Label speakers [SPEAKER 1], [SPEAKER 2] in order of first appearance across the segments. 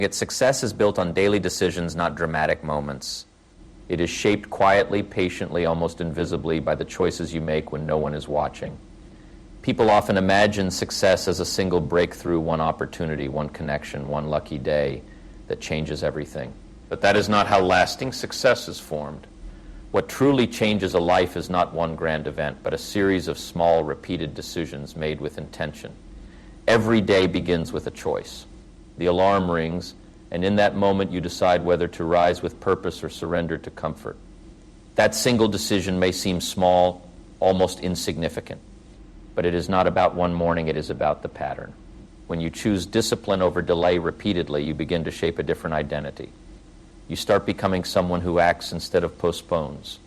[SPEAKER 1] Yet success is built on daily decisions, not dramatic moments. It is shaped quietly, patiently, almost invisibly by the choices you make when no one is watching. People often imagine success as a single breakthrough, one opportunity, one connection, one lucky day that changes everything. But that is not how lasting success is formed. What truly changes a life is not one grand event, but a series of small, repeated decisions made with intention. Every day begins with a choice. The alarm rings, and in that moment you decide whether to rise with purpose or surrender to comfort. That single decision may seem small, almost insignificant, but it is not about one morning, it is about the pattern. When you choose discipline over delay repeatedly, you begin to shape a different identity. You start becoming someone who acts instead of postpones.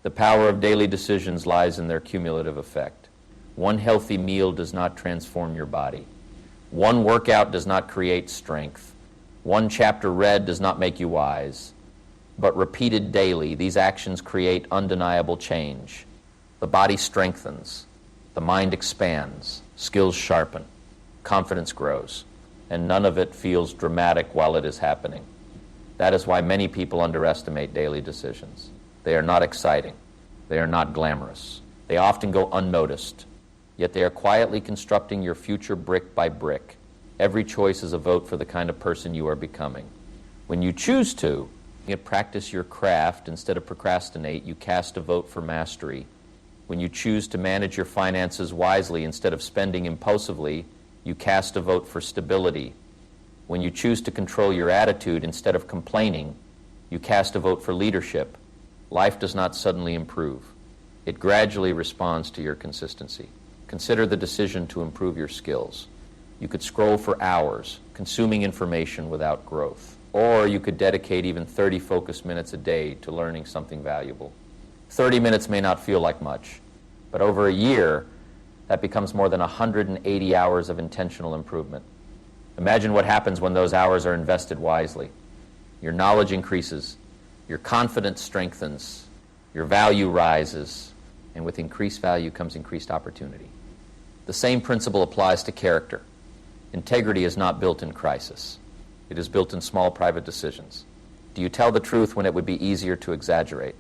[SPEAKER 1] The power of daily decisions lies in their cumulative effect. One healthy meal does not transform your body. One workout does not create strength. One chapter read does not make you wise. But repeated daily, these actions create undeniable change. The body strengthens. The mind expands. Skills sharpen. Confidence grows. And none of it feels dramatic while it is happening. That is why many people underestimate daily decisions. They are not exciting. They are not glamorous. They often go unnoticed. Yet they are quietly constructing your future brick by brick. Every choice is a vote for the kind of person you are becoming. When you choose to practice your craft instead of procrastinate, you cast a vote for mastery. When you choose to manage your finances wisely instead of spending impulsively, you cast a vote for stability. When you choose to control your attitude instead of complaining, you cast a vote for leadership. Life does not suddenly improve. It gradually responds to your consistency. Consider the decision to improve your skills. You could scroll for hours, consuming information without growth. Or you could dedicate even 30 focused minutes a day to learning something valuable. 30 minutes may not feel like much, but over a year, that becomes more than 180 hours of intentional improvement. Imagine what happens when those hours are invested wisely. Your knowledge increases, your confidence strengthens, your value rises, and with increased value comes increased opportunity. The same principle applies to character. Integrity is not built in crisis. It is built in small private decisions. Do you tell the truth when it would be easier to exaggerate?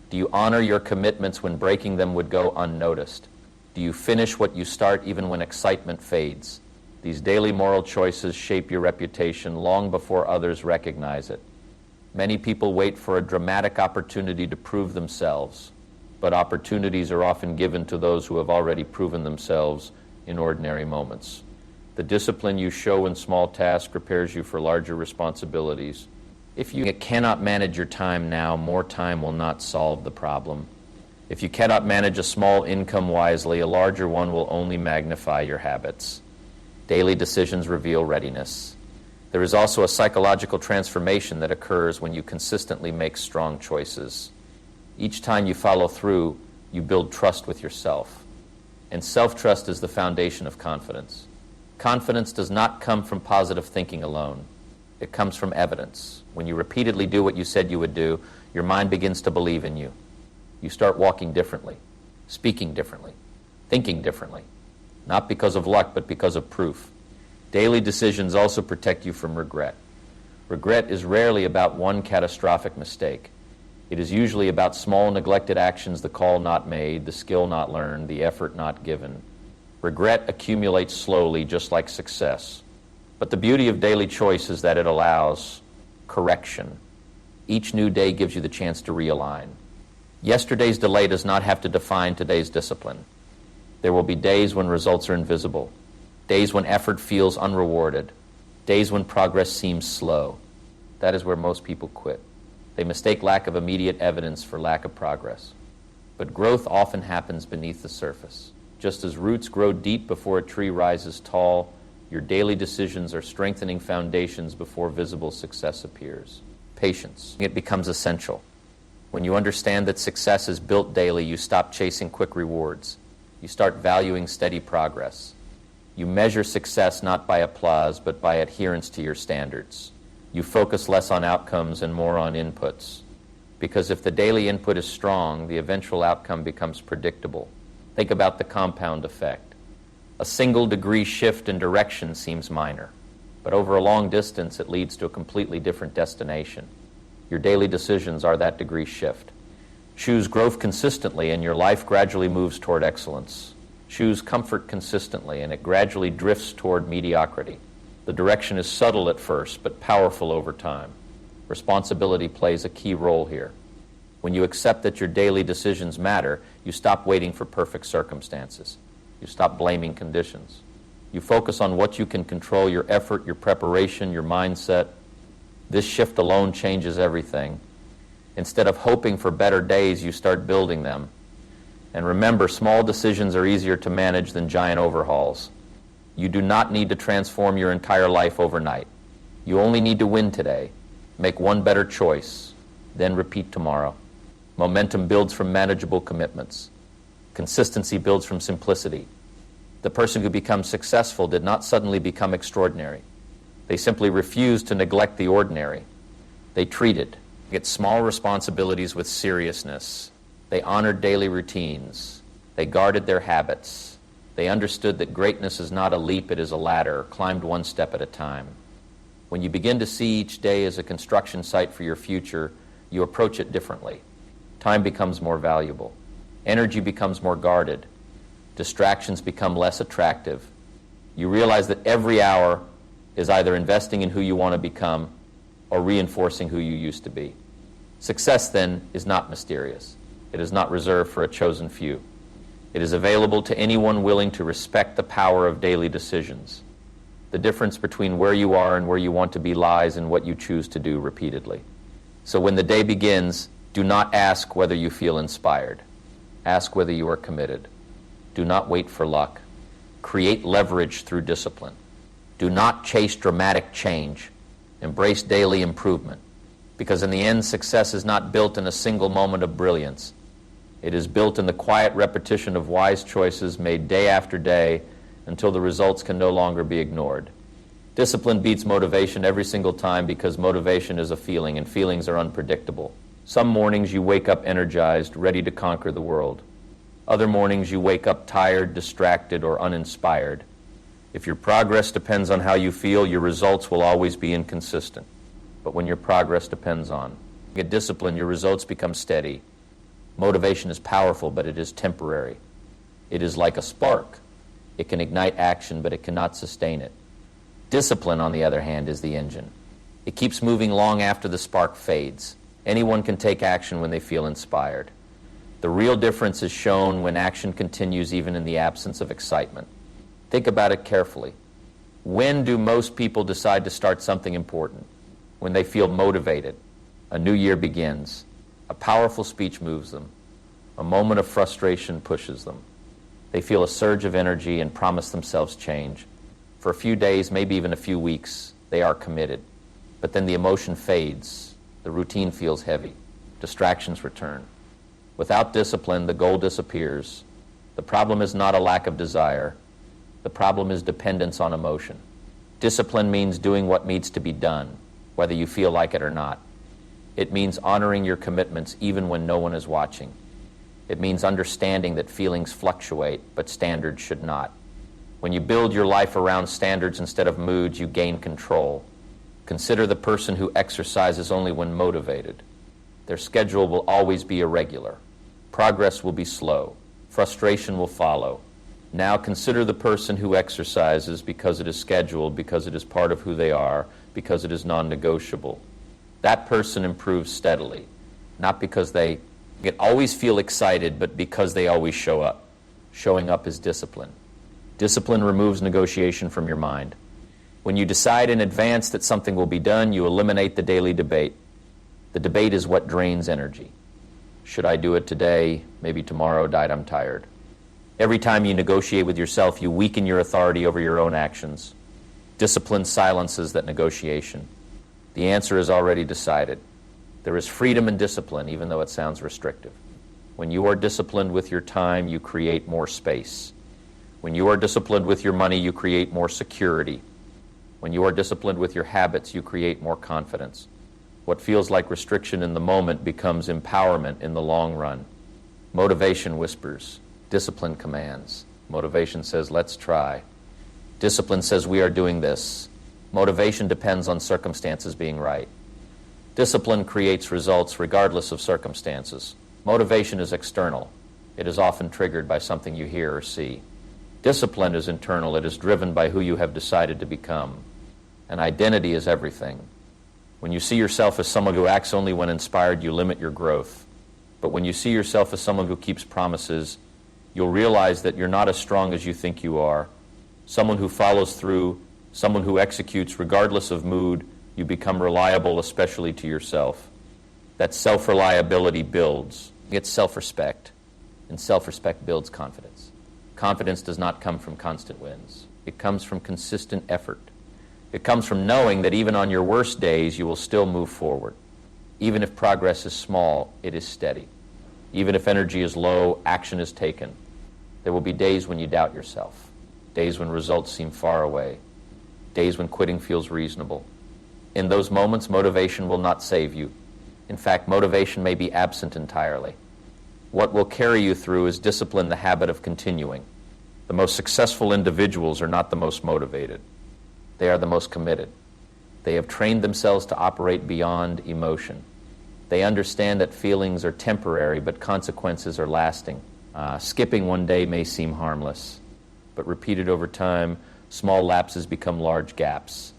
[SPEAKER 1] Do you honor your commitments when breaking them would go unnoticed? Do you finish what you start even when excitement fades? These daily moral choices shape your reputation long before others recognize it. Many people wait for a dramatic opportunity to prove themselves, but opportunities are often given to those who have already proven themselves in ordinary moments. The discipline you show in small tasks prepares you for larger responsibilities. If you cannot manage your time now, more time will not solve the problem. If you cannot manage a small income wisely, a larger one will only magnify your habits. Daily decisions reveal readiness. There is also a psychological transformation that occurs when you consistently make strong choices. Each time you follow through, you build trust with yourself. And self-trust is the foundation of confidence. Confidence does not come from positive thinking alone. It comes from evidence. When you repeatedly do what you said you would do, your mind begins to believe in you. You start walking differently, speaking differently, thinking differently, not because of luck, but because of proof. Daily decisions also protect you from regret. Regret is rarely about one catastrophic mistake. It is usually about small neglected actions, the call not made, the skill not learned, the effort not given. Regret accumulates slowly, just like success. But the beauty of daily choice is that it allows correction. Each new day gives you the chance to realign. Yesterday's delay does not have to define today's discipline. There will be days when results are invisible, days when effort feels unrewarded, days when progress seems slow. That is where most people quit. They mistake lack of immediate evidence for lack of progress. But growth often happens beneath the surface. Just as roots grow deep before a tree rises tall, your daily decisions are strengthening foundations before visible success appears. Patience. It becomes essential. When you understand that success is built daily, you stop chasing quick rewards. You start valuing steady progress. You measure success not by applause, but by adherence to your standards. You focus less on outcomes and more on inputs. Because if the daily input is strong, the eventual outcome becomes predictable. Think about the compound effect. A single degree shift in direction seems minor, But over a long distance, it leads to a completely different destination. Your daily decisions are that degree shift. Choose growth consistently, and your life gradually moves toward excellence. Choose comfort consistently, and it gradually drifts toward mediocrity. The direction is subtle at first, but powerful over time. Responsibility plays a key role here. When you accept that your daily decisions matter, you stop waiting for perfect circumstances. You stop blaming conditions. You focus on what you can control: your effort, your preparation, your mindset. This shift alone changes everything. Instead of hoping for better days, you start building them. And remember, small decisions are easier to manage than giant overhauls. You do not need to transform your entire life overnight. You only need to win today. Make one better choice, then repeat tomorrow. Momentum builds from manageable commitments. Consistency builds from simplicity. The person who becomes successful did not suddenly become extraordinary. They simply refused to neglect the ordinary. They treated small responsibilities with seriousness. They honored daily routines. They guarded their habits. They understood that greatness is not a leap, it is a ladder, climbed one step at a time. When you begin to see each day as a construction site for your future, you approach it differently. Time becomes more valuable. Energy becomes more guarded. Distractions become less attractive. You realize that every hour is either investing in who you want to become or reinforcing who you used to be. Success, then, is not mysterious. It is not reserved for a chosen few. It is available to anyone willing to respect the power of daily decisions. The difference between where you are and where you want to be lies in what you choose to do repeatedly. So when the day begins, do not ask whether you feel inspired. Ask whether you are committed. Do not wait for luck. Create leverage through discipline. Do not chase dramatic change. Embrace daily improvement. Because in the end, success is not built in a single moment of brilliance. It is built in the quiet repetition of wise choices made day after day until the results can no longer be ignored. Discipline beats motivation every single time because motivation is a feeling, and feelings are unpredictable. Some mornings you wake up energized, ready to conquer the world. Other mornings you wake up tired, distracted, or uninspired. If your progress depends on how you feel, your results will always be inconsistent. But when your progress depends on discipline, your results become steady. Motivation is powerful, but it is temporary. It is like a spark. It can ignite action, but it cannot sustain it. Discipline, on the other hand, is the engine. It keeps moving long after the spark fades. Anyone can take action when they feel inspired. The real difference is shown when action continues even in the absence of excitement. Think about it carefully. When do most people decide to start something important? When they feel motivated. A new year begins. A powerful speech moves them. A moment of frustration pushes them. They feel a surge of energy and promise themselves change. For a few days, maybe even a few weeks, they are committed. But then the emotion fades. The routine feels heavy. Distractions return. Without discipline, the goal disappears. The problem is not a lack of desire. The problem is dependence on emotion. Discipline means doing what needs to be done, whether you feel like it or not. It means honoring your commitments even when no one is watching. It means understanding that feelings fluctuate, but standards should not. When you build your life around standards instead of moods, you gain control. Consider the person who exercises only when motivated. Their schedule will always be irregular. Progress will be slow. Frustration will follow. Now consider the person who exercises because it is scheduled, because it is part of who they are, because it is non-negotiable. That person improves steadily, not because they always feel excited, but because they always show up. Showing up is discipline. Discipline removes negotiation from your mind. When you decide in advance that something will be done, you eliminate the daily debate. The debate is what drains energy. Should I do it today? Maybe tomorrow. Died, I'm tired. Every time you negotiate with yourself, you weaken your authority over your own actions. Discipline silences that negotiation. The answer is already decided. There is freedom in discipline, even though it sounds restrictive. When you are disciplined with your time, you create more space. When you are disciplined with your money, you create more security. When you are disciplined with your habits, you create more confidence. What feels like restriction in the moment becomes empowerment in the long run. Motivation whispers. Discipline commands. Motivation says, let's try. Discipline says, we are doing this. Motivation depends on circumstances being right. Discipline creates results regardless of circumstances. Motivation is external. It is often triggered by something you hear or see. Discipline is internal. It is driven by who you have decided to become. And identity is everything. When you see yourself as someone who acts only when inspired, you limit your growth. But when you see yourself as someone who keeps promises, you'll realize that you're not as strong as you think you are. Someone who follows through, someone who executes regardless of mood, you become reliable, especially to yourself. That self-reliability builds. It's self-respect, and self-respect builds confidence. Confidence does not come from constant wins. It comes from consistent effort. It comes from knowing that even on your worst days, you will still move forward. Even if progress is small, it is steady. Even if energy is low, action is taken. There will be days when you doubt yourself, days when results seem far away, days when quitting feels reasonable. In those moments, motivation will not save you. In fact, motivation may be absent entirely. What will carry you through is discipline, the habit of continuing. The most successful individuals are not the most motivated. They are the most committed. They have trained themselves to operate beyond emotion. They understand that feelings are temporary, but consequences are lasting. Skipping one day may seem harmless, but repeated over time, small lapses become large gaps.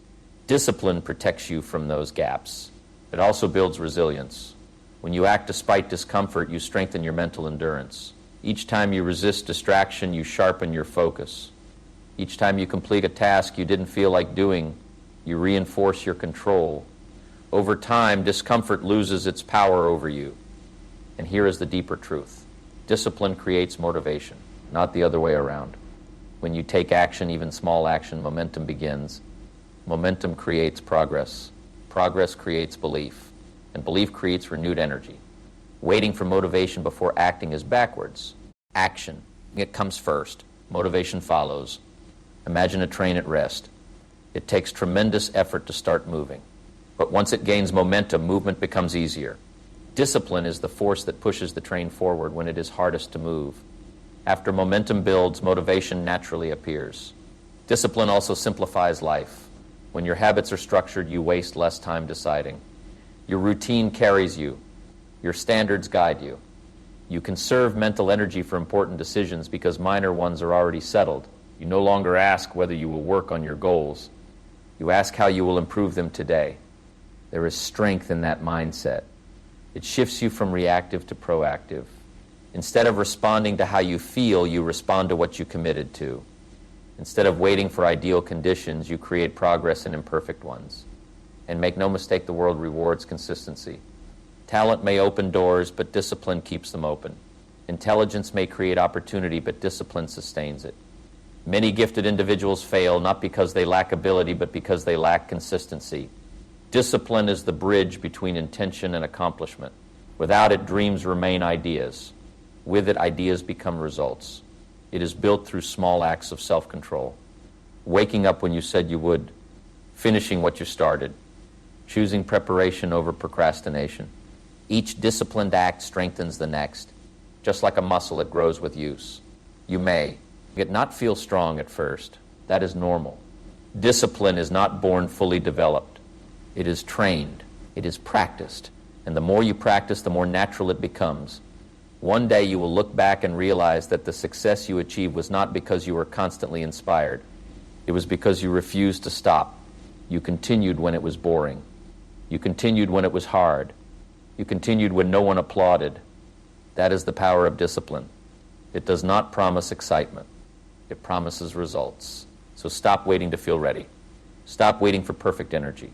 [SPEAKER 1] Discipline protects you from those gaps. It also builds resilience. When you act despite discomfort, you strengthen your mental endurance. Each time you resist distraction, you sharpen your focus. Each time you complete a task you didn't feel like doing, you reinforce your control. Over time, discomfort loses its power over you. And here is the deeper truth. Discipline creates motivation, not the other way around. When you take action, even small action, momentum begins. Momentum creates progress. Progress creates belief. And belief creates renewed energy. Waiting for motivation before acting is backwards. Action. It comes first. Motivation follows. Imagine a train at rest. It takes tremendous effort to start moving. But once it gains momentum, movement becomes easier. Discipline is the force that pushes the train forward when it is hardest to move. After momentum builds, motivation naturally appears. Discipline also simplifies life. When your habits are structured, you waste less time deciding. Your routine carries you. Your standards guide you. You conserve mental energy for important decisions because minor ones are already settled. You no longer ask whether you will work on your goals. You ask how you will improve them today. There is strength in that mindset. It shifts you from reactive to proactive. Instead of responding to how you feel, you respond to what you committed to. Instead of waiting for ideal conditions, you create progress in imperfect ones. And make no mistake, the world rewards consistency. Talent may open doors, but discipline keeps them open. Intelligence may create opportunity, but discipline sustains it. Many gifted individuals fail not because they lack ability, but because they lack consistency. Discipline is the bridge between intention and accomplishment. Without it, dreams remain ideas. With it, ideas become results. It is built through small acts of self-control. Waking up when you said you would, finishing what you started, choosing preparation over procrastination. Each disciplined act strengthens the next. Just like a muscle, it grows with use. You may not feel strong at first. That is normal. Discipline is not born fully developed. It is trained. It is practiced. And the more you practice, the more natural it becomes. One day you will look back and realize that the success you achieved was not because you were constantly inspired. It was because you refused to stop. You continued when it was boring. You continued when it was hard. You continued when no one applauded. That is the power of discipline. It does not promise excitement. It promises results. So stop waiting to feel ready. Stop waiting for perfect energy.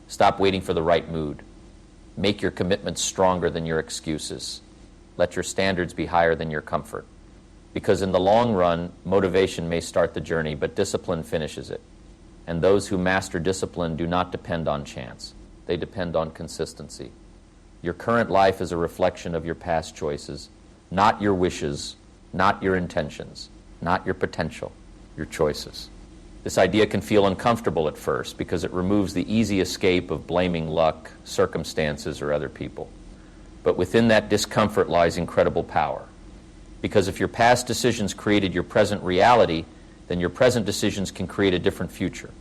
[SPEAKER 1] Stop waiting for the right mood. Make your commitments stronger than your excuses. Let your standards be higher than your comfort. Because in the long run, motivation may start the journey, but discipline finishes it. And those who master discipline do not depend on chance. They depend on consistency. Your current life is a reflection of your past choices, not your wishes, not your intentions, not your potential, your choices. This idea can feel uncomfortable at first because it removes the easy escape of blaming luck, circumstances, or other people. But within that discomfort lies incredible power. Because if your past decisions created your present reality, then your present decisions can create a different future.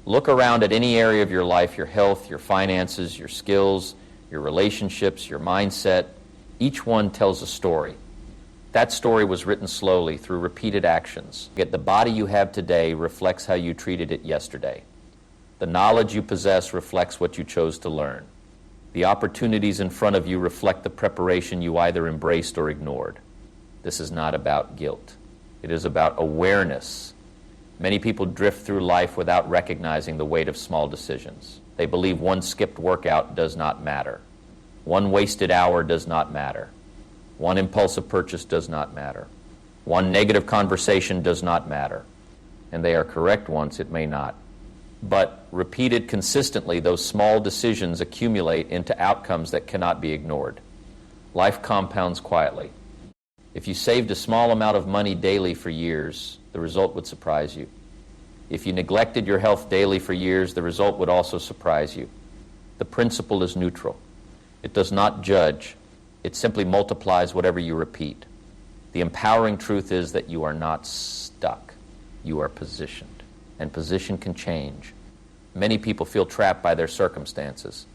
[SPEAKER 1] Look around at any area of your life, your health, your finances, your skills, your relationships, your mindset. Each one tells a story. That story was written slowly through repeated actions. Yet the body you have today reflects how you treated it yesterday. The knowledge you possess reflects what you chose to learn. The opportunities in front of you reflect the preparation you either embraced or ignored. This is not about guilt. It is about awareness. Many people drift through life without recognizing the weight of small decisions. They believe one skipped workout does not matter. One wasted hour does not matter. One impulsive purchase does not matter. One negative conversation does not matter. And they are correct once, it may not. But repeated consistently, those small decisions accumulate into outcomes that cannot be ignored. Life compounds quietly. If you saved a small amount of money daily for years, the result would surprise you. If you neglected your health daily for years, the result would also surprise you. The principle is neutral. It does not judge. It simply multiplies whatever you repeat. The empowering truth is that you are not stuck. You are positioned. And position can change. Many people feel trapped by their circumstances.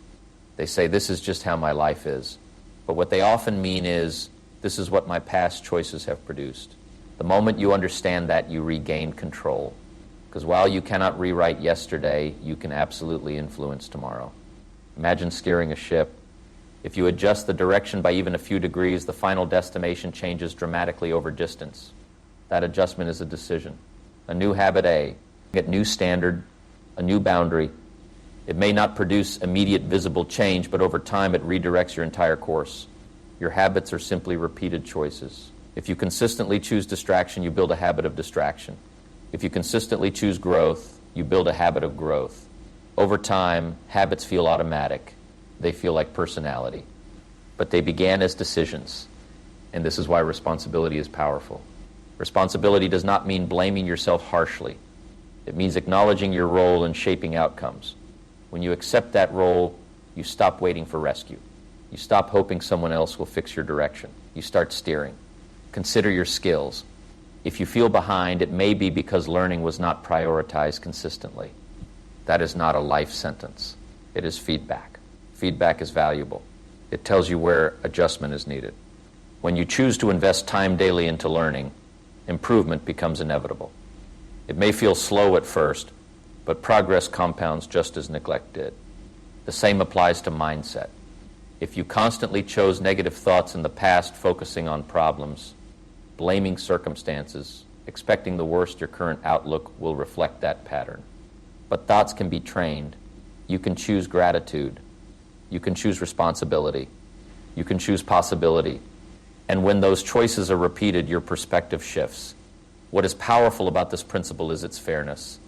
[SPEAKER 1] They say, this is just how my life is. But what they often mean is, this is what my past choices have produced. The moment you understand that, you regain control. Because while you cannot rewrite yesterday, you can absolutely influence tomorrow. Imagine steering a ship. If you adjust the direction by even a few degrees, the final destination changes dramatically over distance. That adjustment is a decision. A new habit A, a new standard, a new boundary. It may not produce immediate visible change, but over time it redirects your entire course. Your habits are simply repeated choices. If you consistently choose distraction, you build a habit of distraction. If you consistently choose growth, you build a habit of growth. Over time, habits feel automatic. They feel like personality. But they began as decisions. And this is why responsibility is powerful. Responsibility does not mean blaming yourself harshly. It means acknowledging your role in shaping outcomes. When you accept that role, you stop waiting for rescue. You stop hoping someone else will fix your direction. You start steering. Consider your skills. If you feel behind, it may be because learning was not prioritized consistently. That is not a life sentence. It is feedback. Feedback is valuable. It tells you where adjustment is needed. When you choose to invest time daily into learning, improvement becomes inevitable. It may feel slow at first, but progress compounds just as neglect did. The same applies to mindset. If you constantly chose negative thoughts in the past, focusing on problems, blaming circumstances, expecting the worst, your current outlook will reflect that pattern. But thoughts can be trained. You can choose gratitude. You can choose responsibility. You can choose possibility. And when those choices are repeated, your perspective shifts. What is powerful about this principle is its fairness.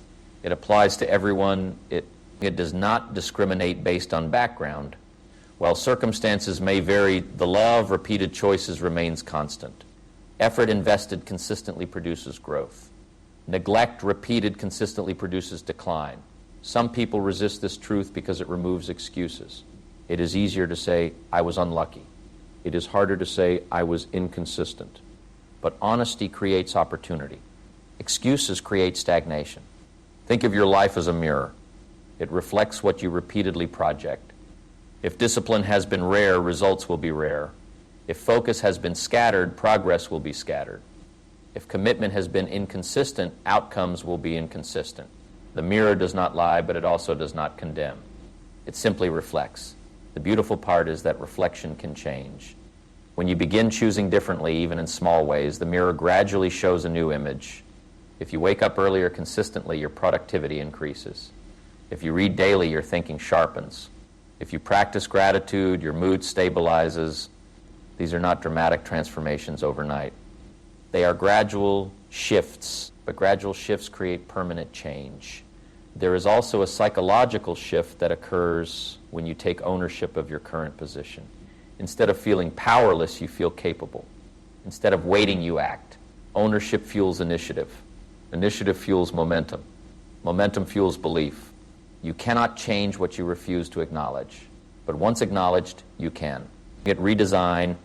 [SPEAKER 1] It applies to everyone. It does not discriminate based on background. While circumstances may vary, the law of repeated choices remains constant. Effort invested consistently produces growth. Neglect repeated consistently produces decline. Some people resist this truth because it removes excuses. It is easier to say, I was unlucky. It is harder to say, I was inconsistent. But honesty creates opportunity. Excuses create stagnation. Think of your life as a mirror. It reflects what you repeatedly project. If discipline has been rare, results will be rare. If focus has been scattered, progress will be scattered. If commitment has been inconsistent, outcomes will be inconsistent. The mirror does not lie, but it also does not condemn. It simply reflects. The beautiful part is that reflection can change. When you begin choosing differently, even in small ways, the mirror gradually shows a new image. If you wake up earlier consistently, your productivity increases. If you read daily, your thinking sharpens. If you practice gratitude, your mood stabilizes. These are not dramatic transformations overnight. They are gradual shifts, but gradual shifts create permanent change. There is also a psychological shift that occurs when you take ownership of your current position. Instead of feeling powerless, you feel capable. Instead of waiting, you act. Ownership fuels initiative. Initiative fuels momentum. Momentum fuels belief. You cannot change what you refuse to acknowledge. But once acknowledged, you can. At redesign,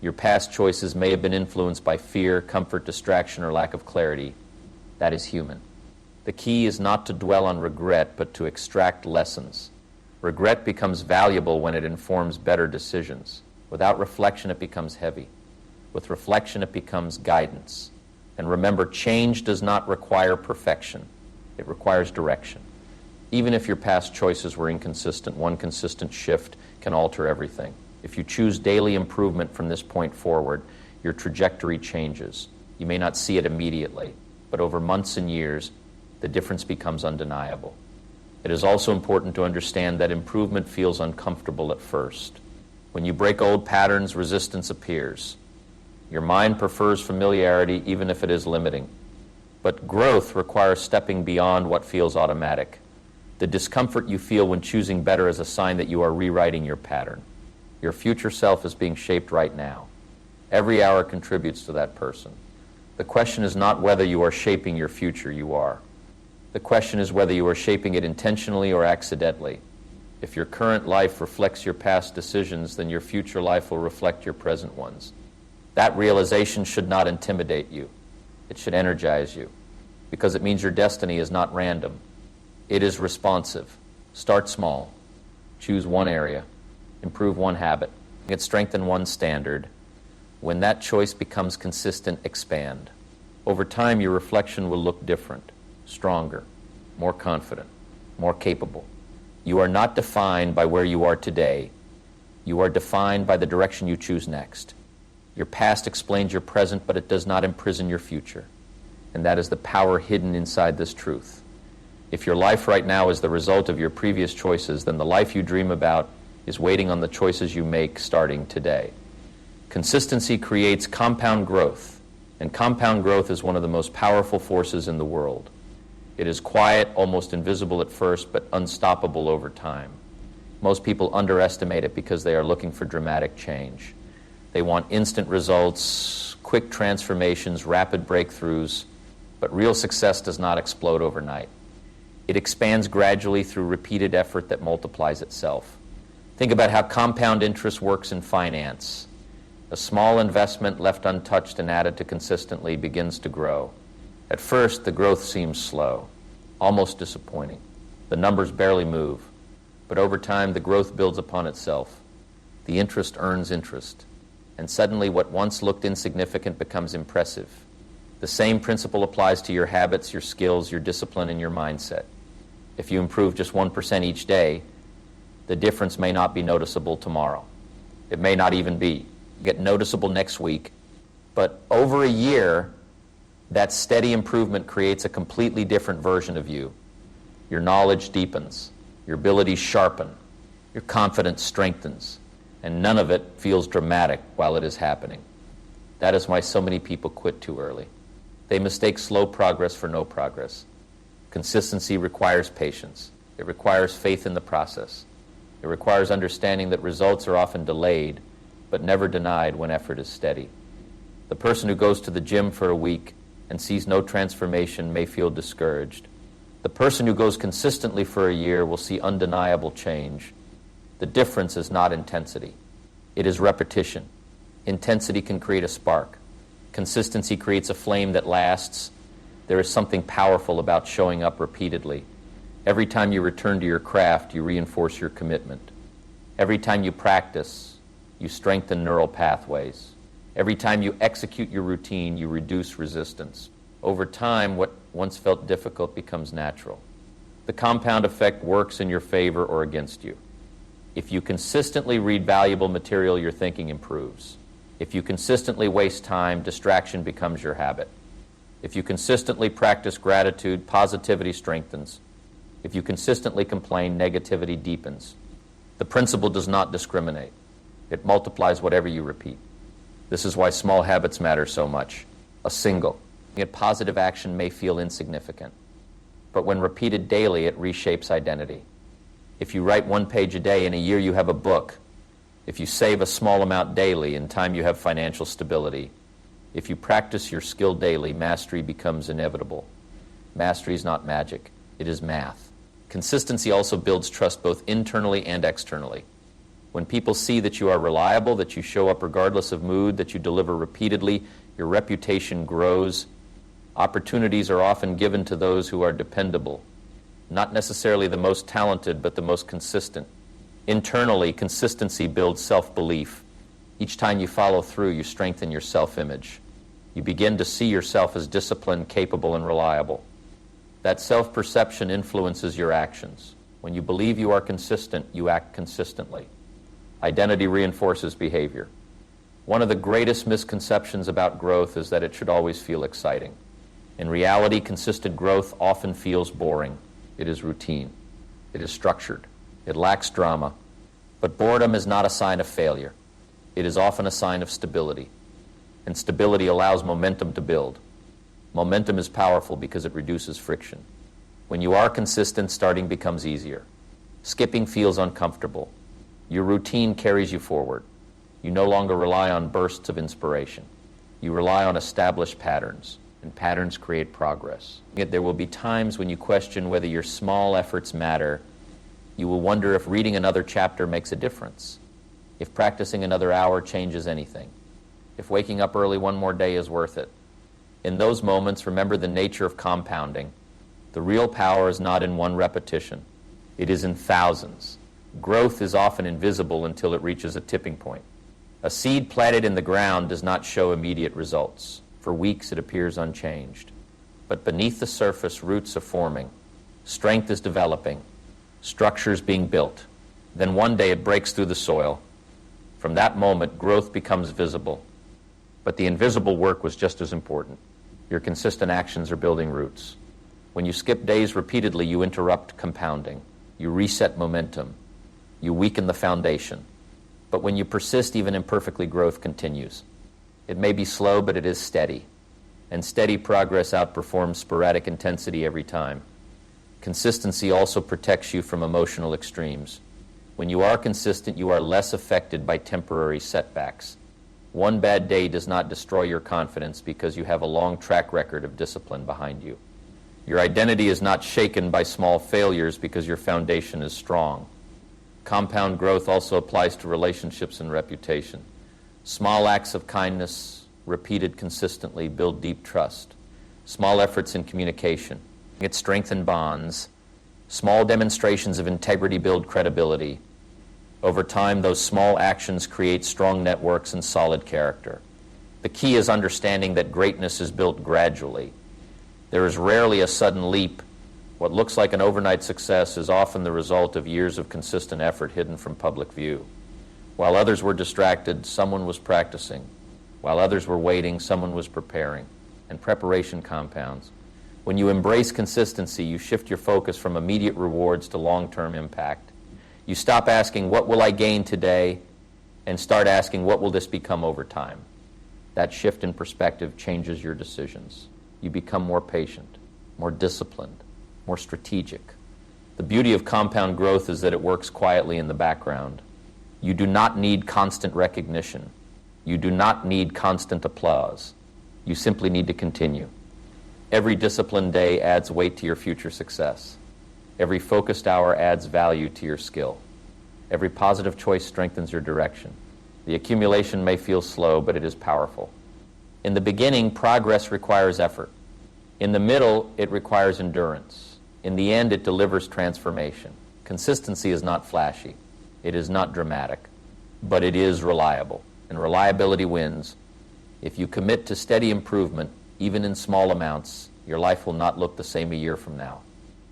[SPEAKER 1] your past choices may have been influenced by fear, comfort, distraction, or lack of clarity. That is human. The key is not to dwell on regret, but to extract lessons. Regret becomes valuable when it informs better decisions. Without reflection, it becomes heavy. With reflection, it becomes guidance. And remember, change does not require perfection. It requires direction. Even if your past choices were inconsistent, one consistent shift can alter everything. If you choose daily improvement from this point forward, your trajectory changes. You may not see it immediately, but over months and years, the difference becomes undeniable. It is also important to understand that improvement feels uncomfortable at first. When you break old patterns, resistance appears. Your mind prefers familiarity even if it is limiting. But growth requires stepping beyond what feels automatic. The discomfort you feel when choosing better is a sign that you are rewriting your pattern. Your future self is being shaped right now. Every hour contributes to that person. The question is not whether you are shaping your future, you are. The question is whether you are shaping it intentionally or accidentally. If your current life reflects your past decisions, then your future life will reflect your present ones. That realization should not intimidate you. It should energize you, because it means your destiny is not random. It is responsive. Start small. Choose one area. Improve one habit. Get strength in one standard. When that choice becomes consistent, expand. Over time, your reflection will look different, stronger, more confident, more capable. You are not defined by where you are today. You are defined by the direction you choose next. Your past explains your present, but it does not imprison your future. And that is the power hidden inside this truth. If your life right now is the result of your previous choices, then the life you dream about is waiting on the choices you make starting today. Consistency creates compound growth, and compound growth is one of the most powerful forces in the world. It is quiet, almost invisible at first, but unstoppable over time. Most people underestimate it because they are looking for dramatic change. They want instant results, quick transformations, rapid breakthroughs, but real success does not explode overnight. It expands gradually through repeated effort that multiplies itself. Think about how compound interest works in finance. A small investment left untouched and added to consistently begins to grow. At first, the growth seems slow, almost disappointing. The numbers barely move. But over time, the growth builds upon itself. The interest earns interest. And suddenly, what once looked insignificant becomes impressive. The same principle applies to your habits, your skills, your discipline, and your mindset. If you improve just 1% each day, the difference may not be noticeable tomorrow. It may not even be. Get noticeable next week. But over a year, that steady improvement creates a completely different version of you. Your knowledge deepens. Your abilities sharpen. Your confidence strengthens. And none of it feels dramatic while it is happening. That is why so many people quit too early. They mistake slow progress for no progress. Consistency requires patience. It requires faith in the process. It requires understanding that results are often delayed, but never denied when effort is steady. The person who goes to the gym for a week and sees no transformation may feel discouraged. The person who goes consistently for a year will see undeniable change. The difference is not intensity. It is repetition. Intensity can create a spark. Consistency creates a flame that lasts. There is something powerful about showing up repeatedly. Every time you return to your craft, you reinforce your commitment. Every time you practice, you strengthen neural pathways. Every time you execute your routine, you reduce resistance. Over time, what once felt difficult becomes natural. The compound effect works in your favor or against you. If you consistently read valuable material, your thinking improves. If you consistently waste time, distraction becomes your habit. If you consistently practice gratitude, positivity strengthens. If you consistently complain, negativity deepens. The principle does not discriminate. It multiplies whatever you repeat. This is why small habits matter so much. A single, yet positive action may feel insignificant, but when repeated daily, it reshapes identity. If you write 1 page a day, in a year you have a book. If you save a small amount daily, in time you have financial stability. If you practice your skill daily, mastery becomes inevitable. Mastery is not magic, it is math. Consistency also builds trust both internally and externally. When people see that you are reliable, that you show up regardless of mood, that you deliver repeatedly, your reputation grows Opportunities are often given to those who are dependable, not necessarily the most talented, but the most consistent. Internally, consistency builds self-belief. Each time you follow through, you strengthen your self-image. You begin to see yourself as disciplined, capable, and reliable. That self-perception influences your actions. When you believe you are consistent, you act consistently. Identity reinforces behavior. One of the greatest misconceptions about growth is that it should always feel exciting. In reality, consistent growth often feels boring. It is routine. It is structured. It lacks drama. But boredom is not a sign of failure. It is often a sign of stability. And stability allows momentum to build. Momentum is powerful because it reduces friction. When you are consistent, starting becomes easier. Skipping feels uncomfortable. Your routine carries you forward. You no longer rely on bursts of inspiration. You rely on established patterns, and patterns create progress. Yet there will be times when you question whether your small efforts matter. You will wonder if reading another chapter makes a difference, if practicing another hour changes anything, if waking up early one more day is worth it. In those moments, remember the nature of compounding. The real power is not in one repetition. It is in thousands. Growth is often invisible until it reaches a tipping point. A seed planted in the ground does not show immediate results. For weeks it appears unchanged. But beneath the surface, roots are forming. Strength is developing. Structure is being built. Then one day it breaks through the soil. From that moment, growth becomes visible. But the invisible work was just as important. Your consistent actions are building roots. When you skip days repeatedly, you interrupt compounding. You reset momentum. You weaken the foundation. But when you persist, even imperfectly, growth continues. It may be slow, but it is steady. And steady progress outperforms sporadic intensity every time. Consistency also protects you from emotional extremes. When you are consistent, you are less affected by temporary setbacks. One bad day does not destroy your confidence because you have a long track record of discipline behind you. Your identity is not shaken by small failures because your foundation is strong. Compound growth also applies to relationships and reputation. Small acts of kindness, repeated consistently, build deep trust. Small efforts in communication, it strengthens bonds. Small demonstrations of integrity build credibility. Over time, those small actions create strong networks and solid character. The key is understanding that greatness is built gradually. There is rarely a sudden leap. What looks like an overnight success is often the result of years of consistent effort hidden from public view. While others were distracted, someone was practicing. While others were waiting, someone was preparing. And preparation compounds. When you embrace consistency, you shift your focus from immediate rewards to long-term impact. You stop asking, what will I gain today? And start asking, what will this become over time? That shift in perspective changes your decisions. You become more patient, more disciplined, more strategic. The beauty of compound growth is that it works quietly in the background. You do not need constant recognition. You do not need constant applause. You simply need to continue. Every disciplined day adds weight to your future success. Every focused hour adds value to your skill. Every positive choice strengthens your direction. The accumulation may feel slow, but it is powerful. In the beginning, progress requires effort. In the middle, it requires endurance. In the end, it delivers transformation. Consistency is not flashy. It is not dramatic. But it is reliable. And reliability wins. If you commit to steady improvement, even in small amounts, your life will not look the same a year from now.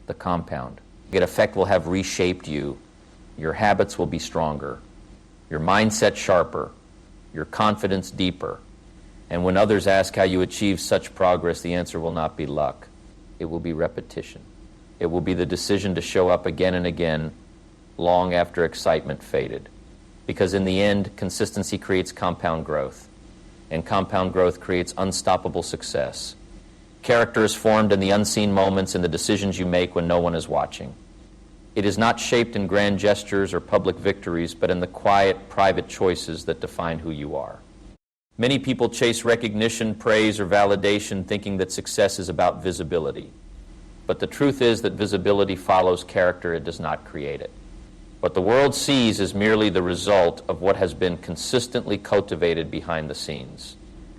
[SPEAKER 1] The compound. That effect will have reshaped you. Your habits will be stronger. Your mindset sharper. Your confidence deeper. And when others ask how you achieve such progress, the answer will not be luck. It will be repetition. It will be the decision to show up again and again, long after excitement faded. Because in the end, consistency creates compound growth. And compound growth creates unstoppable success. Character is formed in the unseen moments and the decisions you make when no one is watching. It is not shaped in grand gestures or public victories, but in the quiet, private choices that define who you are. Many people chase recognition, praise, or validation, thinking that success is about visibility. But the truth is that visibility follows character, it does not create it. What the world sees is merely the result of what has been consistently cultivated behind the scenes.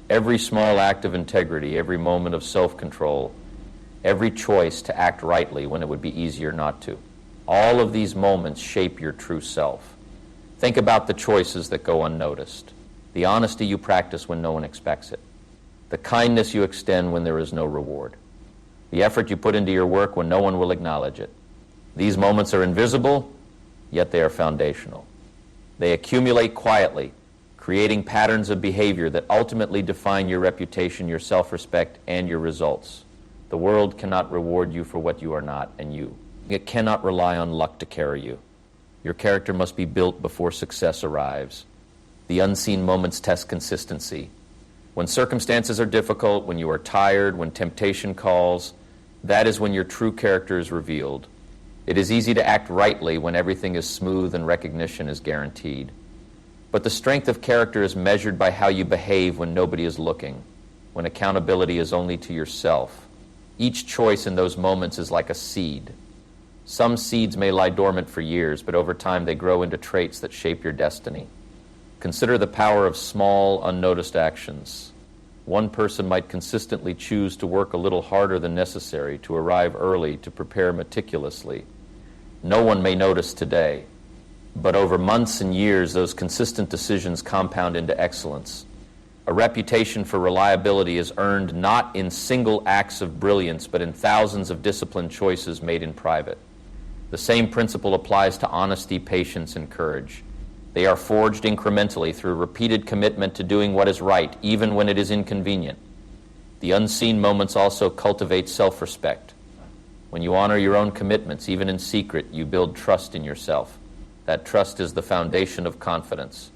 [SPEAKER 1] Every small act of integrity, every moment of self-control, every choice to act rightly when it would be easier not to. All of these moments shape your true self. Think about the choices that go unnoticed, the honesty you practice when no one expects it, the kindness you extend when there is no reward, the effort you put into your work when no one will acknowledge it. These moments are invisible, yet they are foundational. They accumulate quietly, creating patterns of behavior that ultimately define your reputation, your self-respect, and your results. The world cannot reward you for what you are not, and it cannot rely on luck to carry you. Your character must be built before success arrives. The unseen moments test consistency. When circumstances are difficult, when you are tired, when temptation calls, that is when your true character is revealed. It is easy to act rightly when everything is smooth and recognition is guaranteed. But the strength of character is measured by how you behave when nobody is looking, when accountability is only to yourself. Each choice in those moments is like a seed. Some seeds may lie dormant for years, but over time they grow into traits that shape your destiny. Consider the power of small, unnoticed actions. One person might consistently choose to work a little harder than necessary, to arrive early, to prepare meticulously. No one may notice today, but over months and years, those consistent decisions compound into excellence. A reputation for reliability is earned not in single acts of brilliance, but in thousands of disciplined choices made in private. The same principle applies to honesty, patience, and courage. They are forged incrementally through repeated commitment to doing what is right, even when it is inconvenient. The unseen moments also cultivate self-respect. When you honor your own commitments, even in secret, you build trust in yourself. That trust is the foundation of confidence.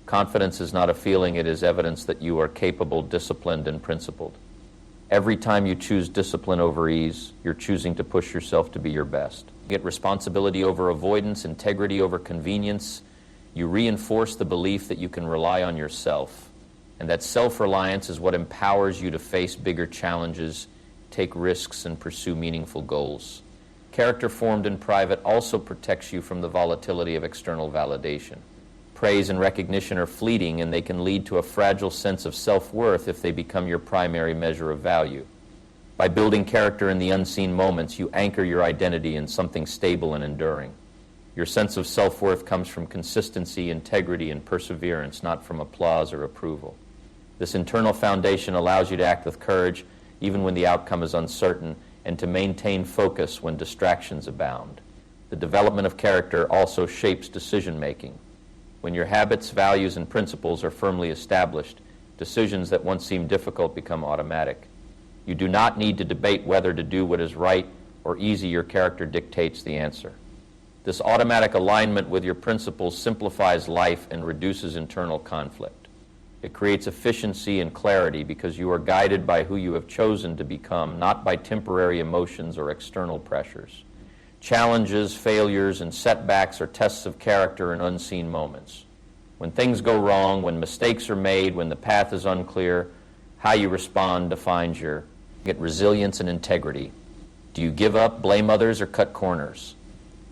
[SPEAKER 1] Confidence is not a feeling, it is evidence that you are capable, disciplined, and principled. Every time you choose discipline over ease, you're choosing to push yourself to be your best. You get responsibility over avoidance, integrity over convenience. You reinforce the belief that you can rely on yourself, and that self-reliance is what empowers you to face bigger challenges, take risks, and pursue meaningful goals. Character formed in private also protects you from the volatility of external validation. Praise and recognition are fleeting, and they can lead to a fragile sense of self-worth if they become your primary measure of value. By building character in the unseen moments, you anchor your identity in something stable and enduring. Your sense of self-worth comes from consistency, integrity, and perseverance, not from applause or approval. This internal foundation allows you to act with courage even when the outcome is uncertain, and to maintain focus when distractions abound. The development of character also shapes decision-making. When your habits, values, and principles are firmly established, decisions that once seemed difficult become automatic. You do not need to debate whether to do what is right or easy. Your character dictates the answer. This automatic alignment with your principles simplifies life and reduces internal conflict. It creates efficiency and clarity because you are guided by who you have chosen to become, not by temporary emotions or external pressures. Challenges, failures, and setbacks are tests of character in unseen moments. When things go wrong, when mistakes are made, when the path is unclear, how you respond defines your resilience and integrity. Do you give up, blame others, or cut corners?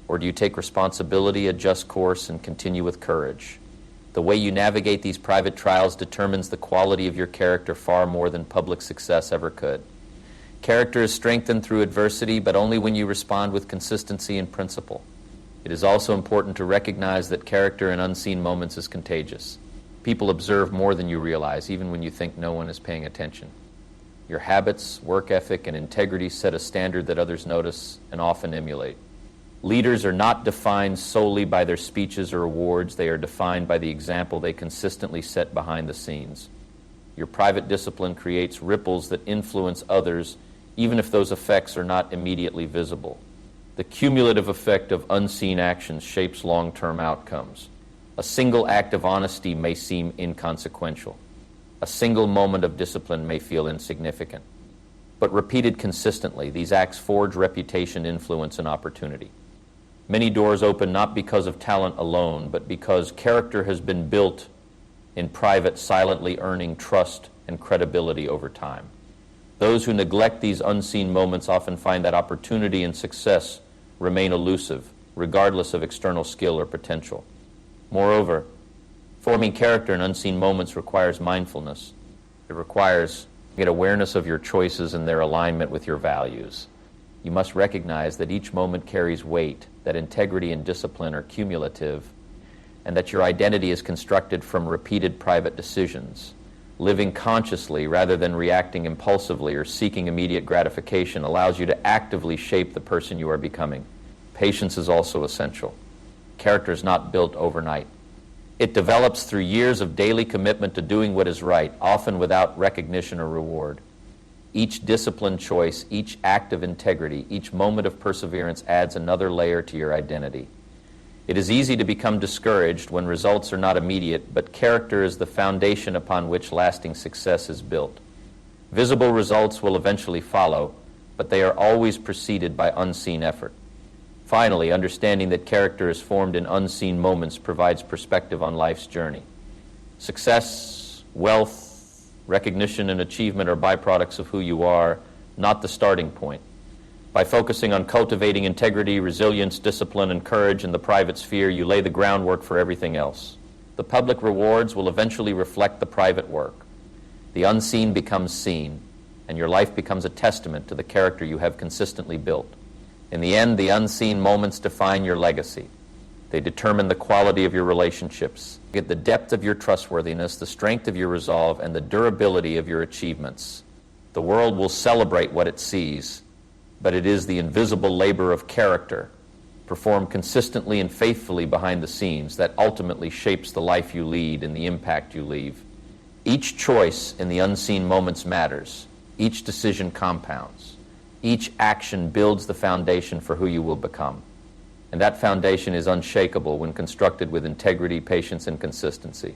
[SPEAKER 1] Or do you take responsibility, adjust course, and continue with courage? The way you navigate these private trials determines the quality of your character far more than public success ever could. Character is strengthened through adversity, but only when you respond with consistency and principle. It is also important to recognize that character in unseen moments is contagious. People observe more than you realize, even when you think no one is paying attention. Your habits, work ethic, and integrity set a standard that others notice and often emulate. Leaders are not defined solely by their speeches or awards. They are defined by the example they consistently set behind the scenes. Your private discipline creates ripples that influence others, even if those effects are not immediately visible. The cumulative effect of unseen actions shapes long-term outcomes. A single act of honesty may seem inconsequential. A single moment of discipline may feel insignificant. But repeated consistently, these acts forge reputation, influence, and opportunity. Many doors open not because of talent alone, but because character has been built in private, silently earning trust and credibility over time. Those who neglect these unseen moments often find that opportunity and success remain elusive, regardless of external skill or potential. Moreover, forming character in unseen moments requires mindfulness. It requires awareness of your choices and their alignment with your values. You must recognize that each moment carries weight, that integrity and discipline are cumulative, and that your identity is constructed from repeated private decisions. Living consciously rather than reacting impulsively or seeking immediate gratification allows you to actively shape the person you are becoming. Patience is also essential. Character is not built overnight. It develops through years of daily commitment to doing what is right, often without recognition or reward. Each disciplined choice, each act of integrity, each moment of perseverance adds another layer to your identity. It is easy to become discouraged when results are not immediate, but character is the foundation upon which lasting success is built. Visible results will eventually follow, but they are always preceded by unseen effort. Finally, understanding that character is formed in unseen moments provides perspective on life's journey. Success, wealth, recognition, and achievement are byproducts of who you are, not the starting point. By focusing on cultivating integrity, resilience, discipline, and courage in the private sphere, you lay the groundwork for everything else. The public rewards will eventually reflect the private work. The unseen becomes seen, and your life becomes a testament to the character you have consistently built. In the end, the unseen moments define your legacy. They determine the quality of your relationships, the depth of your trustworthiness, the strength of your resolve, and the durability of your achievements. The world will celebrate what it sees, but it is the invisible labor of character, performed consistently and faithfully behind the scenes, that ultimately shapes the life you lead and the impact you leave. Each choice in the unseen moments matters. Each decision compounds. Each action builds the foundation for who you will become. And that foundation is unshakable when constructed with integrity, patience, and consistency.